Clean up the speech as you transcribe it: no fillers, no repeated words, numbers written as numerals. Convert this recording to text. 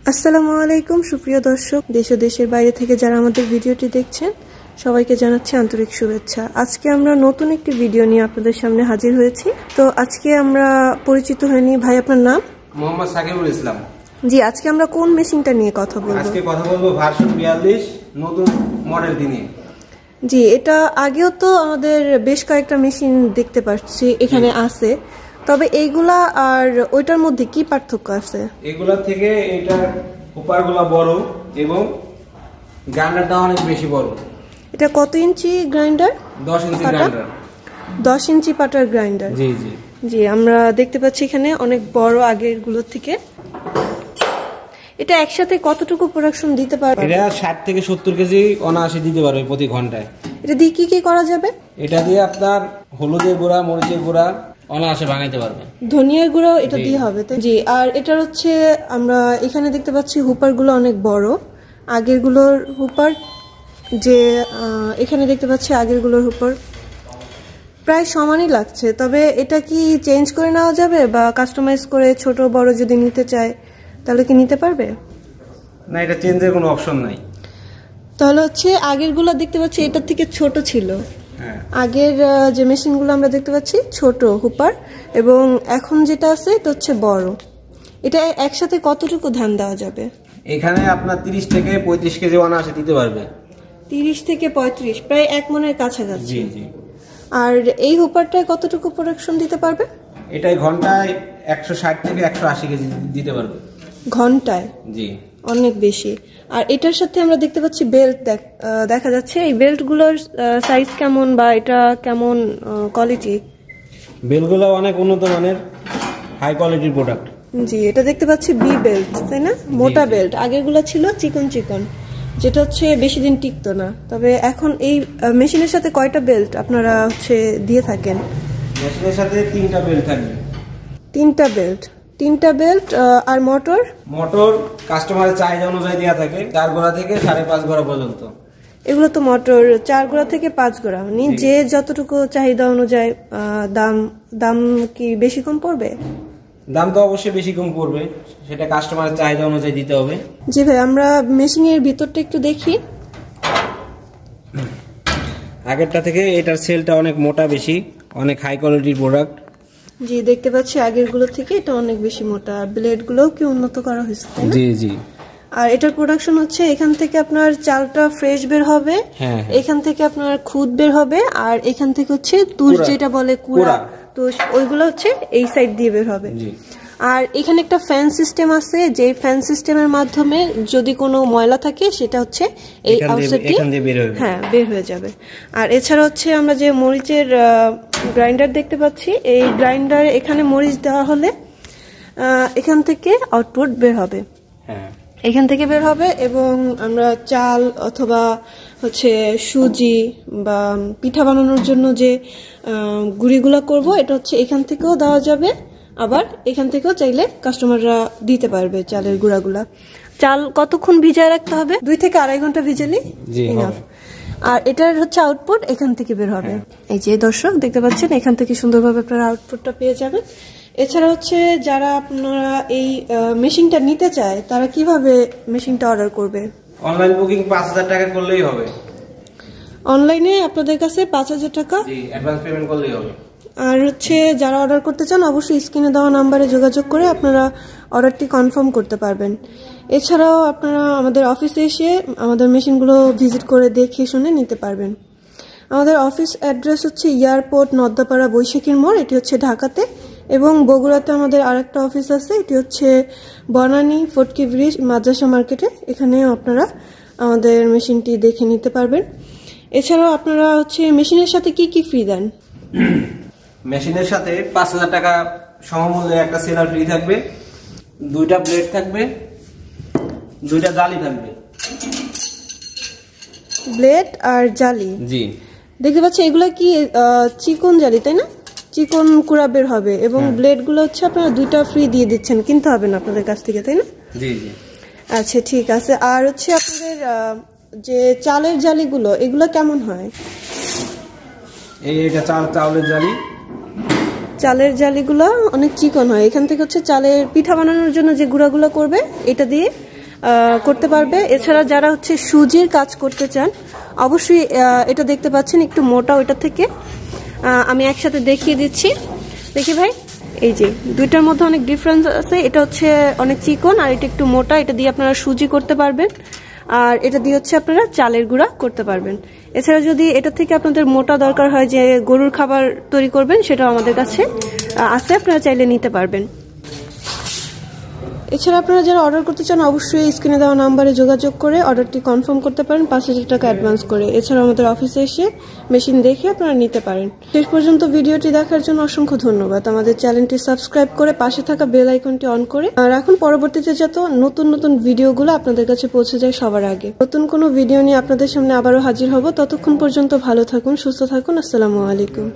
আসসালামু আলাইকুম সুপ্রিয় দর্শক, দেশ ও দেশের বাইরে থেকে যারা আমাদের ভিডিওটি দেখছেন সবাইকে জানাচ্ছি আন্তরিক শুভেচ্ছা। আজকে আমরা নতুন একটি ভিডিও নিয়ে আপনাদের সামনে হাজির হয়েছি। তো আজকে আমরা পরিচিত হয়নি। ভাই, আপনার নাম? মোহাম্মদ সাকিবুল ইসলাম। জি, আজকে আমরা কোন মেশিনটা নিয়ে কথা বলবো? আজকে কথা বলবো ভার্সন 42 নতুন মডেলটি নিয়ে। জি, এটা আগেও তো আমাদের বেশ কয়েকটা মেশিন দেখতে পাচ্ছি এখানে আছে, তবে এইগুলা আর ওইটার মধ্যে কি পার্থক্য আছে? এগুলা থেকে এটার উপরগুলা বড় এবং গ্রাইন্ডারটা অনেক বেশি বড়। এটা কত ইঞ্চি গ্রাইন্ডার? 10 inch grinder. 10 ইঞ্চি পাটার গ্রাইন্ডার। জি জি জি, আমরা দেখতে পাচ্ছি এখানে অনেক বড় আগের গুলোর থেকে। এটা একসাথে কতটুকু প্রোডাকশন দিতে পারবে? এটা 60 থেকে 70 কেজি অনায়াসে দিতে পারবে প্রতি ঘন্টায়। এটা দিয়ে কি কি করা যাবে? এটা দিয়ে আপনার হলুদের গুঁড়া, মরিচের গুঁড়া অনায়াসে বানাইতে পারবে। ধনিয়ার গুঁড়াও এটা দিয়ে হবে তো? জি। আর এটা হচ্ছে আমরা এখানে দেখতে পাচ্ছি হুপার গুলো অনেক বড়। আগের গুলোর হুপার যে এখানে দেখতে পাচ্ছি আগের গুলোর হুপার প্রায় সমানই লাগছে, তবে এটা কি চেঞ্জ করে নেওয়া যাবে বা কাস্টমাইজ করে ছোট বড় যদি নিতে চায় তাহলে কি নিতে পারবে? না, এটা চেঞ্জের কোনো অপশন নাই। তাহলে হচ্ছে আগের গুলো দেখতে পাচ্ছি এটার থেকে ছোট ছিল। আগের যে মেশিনগুলো আমরা দেখতে পাচ্ছি ছোট হুপার, এবং এখন যেটা আছে এটা হচ্ছে বড়। এটা একসাথে কতটুকু ধান দেওয়া যাবে? এখানে আপনার 30 থেকে 35 কেজি অনায়াসে দিতে পারবে। 30 থেকে 35, প্রায় 1 মনের কাছাকাছি। জি জি। আর এই হুপারটায় কতটুকু প্রোডাকশন দিতে পারবে? এটাই ঘন্টায় 160 থেকে 180 কেজি দিতে পারবে। ঘন্টায়? জি, অনেক বেশি। আর এটার সাথে আমরা দেখতে পাচ্ছি বেল্ট দেখা যাচ্ছে। এই বেল্টগুলোর সাইজ কেমন বা এটা কেমন কোয়ালিটি? বেল্টগুলো অনেক উন্নত মানের, হাই কোয়ালিটির প্রোডাক্ট। জি, এটা দেখতে পাচ্ছি বি বেল্ট, তাই না? মোটা বেল্ট। আগেরগুলো ছিল চিকন চিকন, যেটা হচ্ছে বেশি দিন টিকতো না। তবে এখন এই মেশিনের সাথে কয়টা বেল্ট আপনারা হচ্ছে দিয়ে থাকেন? মেশিনের সাথে 3টা বেল্ট থাকবে। 3টা বেল্ট। আর মোটর কাস্টমারের চাহিদা অনুযায়ী দেওয়া থাকে 4 গোড়া থেকে 5.5 গোড়া পর্যন্ত। এগুলো তো মোটর 4 গোড়া থেকে 5 গোড়া, মানে যে যতটুকু চাহিদা অনুযায়ী। দাম কি বেশি কম পড়বে? দাম তো অবশ্যই বেশি কম পড়বে, সেটা কাস্টমারের চাহিদা অনুযায়ী দিতে হবে। জি ভাই, আমরা মেশিনের ভিতরটা একটু দেখি। আগেরটা থেকে এটার সেলটা অনেক মোটা বেশি, অনেক হাই কোয়ালিটির প্রোডাক্ট। জি, দেখতে পাচ্ছি আগের গুলো থেকে এটা অনেক বেশি মোটা। ব্লেড গুলোও কি উন্নত করা হয়েছে? জি জি। আর এটার প্রোডাকশন হচ্ছে এখান থেকে আপনার চালটা ফ্রেশ বের হবে, এখান থেকে আপনার খুদ বের হবে, আর এখান থেকে হচ্ছে তুষ যেটা বলে কুড়া, তো ওইগুলো হচ্ছে এই সাইড দিয়ে বের হবে। আর এখানে একটা ফ্যান সিস্টেম আছে, যে ফ্যান সিস্টেমের মাধ্যমে যদি কোনো ময়লা থাকে সেটা হচ্ছে এই আউটসাইড দিয়ে বের হয়ে যাবে। আর এছাড়া হচ্ছে আমরা যে মরিচের গ্রাইন্ডার দেখতে পাচ্ছি, এই গ্রাইন্ডার এখানে মরিচ দেওয়া হলে এখান থেকে আউটপুট বের হবে। এখান থেকে বের হবে, এবং আমরা চাল অথবা হচ্ছে সুজি বা পিঠা বানানোর জন্য যে গুঁড়িগুলা করব, এটা হচ্ছে এখান থেকেও দেওয়া যাবে, আবার এখান থেকেও চাইলে কাস্টমাররা দিতে পারবে চালের গুঁড়াগুলা। চাল কতক্ষণ ভিজায় রাখতে হবে? 2 থেকে 2.5 ঘন্টা ভিজালেই ইনাফ। আর এটার হচ্ছে আউটপুট এখান থেকে বের হবে। এই যে দর্শক দেখতে পাচ্ছেন, এখান থেকে সুন্দরভাবে আপনারা আউটপুটটা পেয়ে যাবেন। এছাড়া হচ্ছে যারা আপনারা এই মেশিনটা নিতে চায় তারা কিভাবে মেশিনটা অর্ডার করবে? অনলাইন বুকিং 5000 টাকা করলেই হবে। অনলাইনে আপনাদের কাছে 5000 টাকা অ্যাডভান্স পেমেন্ট করলেই হবে। আর হচ্ছে যারা অর্ডার করতে চান অবশ্যই স্ক্রিনে দেওয়া নাম্বারে যোগাযোগ করে আপনারা অর্ডারটি কনফার্ম করতে পারবেন। এছাড়াও আপনারা আমাদের অফিসে এসে আমাদের মেশিনগুলো ভিজিট করে দেখে শুনে নিতে পারবেন। আমাদের অফিস অ্যাড্রেস হচ্ছে এয়ারপোর্ট নদ্দাপাড়া বৈশাখীর মোড়, এটি হচ্ছে ঢাকাতে, এবং বগুড়াতে আমাদের আরেকটা অফিস আছে, এটি হচ্ছে বনানী ফটকি ব্রিজ মাদ্রাসা মার্কেটে। এখানেও আপনারা আমাদের মেশিনটি দেখে নিতে পারবেন। এছাড়াও আপনারা হচ্ছে মেশিনের সাথে কি কি ফ্রি দেন? মেশিনের সাথে 5000 টাকা সমমূল্যে একটা সেলার ফ্রি থাকবে, 2টা ব্লেড থাকবে, 2টা জালি থাকবে। ব্লেড আর জালি? জি। দেখতে পাচ্ছি এগুলা কি চিকন জালি, তাই না? চিকন কুড়া বের হবে, এবং ব্লেড গুলো হচ্ছে আপনারা 2টা ফ্রি দিয়ে দিচ্ছেন, কিনতে হবে না আপনাদের কাছ থেকে, তাই না? জি জি। আচ্ছা, ঠিক আছে। আর হচ্ছে আপনাদের যে চালের জালিগুলো, এগুলো কেমন হয়? এটা চাউলের জালি। চালের জালিগুলো অনেক চিকন হয়। এখান থেকে হচ্ছে চালের পিঠা বানানোর জন্য যে গুঁড়াগুলো করবে এটা দিয়ে করতে পারবে। এছাড়া যারা হচ্ছে সুজির কাজ করতে চান অবশ্যই এটা দেখতে পাচ্ছেন একটু মোটা, ওইটা থেকে আমি একসাথে দেখিয়ে দিচ্ছি। দেখি ভাই, এই যে দুইটার মধ্যে অনেক ডিফারেন্স আছে। এটা হচ্ছে অনেক চিকন আর এটা একটু মোটা, এটা দিয়ে আপনারা সুজি করতে পারবেন আর এটা দিয়ে হচ্ছে আপনারা চালের গুঁড়া করতে পারবেন। এছাড়া যদি এটা থেকে আপনাদের মোটা দরকার হয় যে গরুর খাবার তৈরি করবেন, সেটাও আমাদের কাছে আছে, আপনারা চাইলে নিতে পারবেন। এছাড়া আপনারা যারা অর্ডার করতে চান অবশ্যই স্ক্রিনে দেওয়া নাম্বারে যোগাযোগ করে অর্ডারটি কনফার্ম করতে পারেন 5,000 টাকা অ্যাডভান্স করে। এছাড়া আমাদের অফিসে এসে মেশিন দেখে আপনারা নিতে পারেন। শেষ পর্যন্ত ভিডিওটি দেখার জন্য অসংখ্য ধন্যবাদ। আমাদের চ্যানেলটি সাবস্ক্রাইব করে পাশে থাকা বেল আইকনটি অন করে রাখুন, পরবর্তীতে যাতে নতুন নতুন ভিডিওগুলো আপনাদের কাছে পৌঁছে যায় সবার আগে। নতুন কোনো ভিডিও নিয়ে আপনাদের সামনে আবারও হাজির হব। ততক্ষণ পর্যন্ত ভালো থাকুন, সুস্থ থাকুন। আসসালামু আলাইকুম।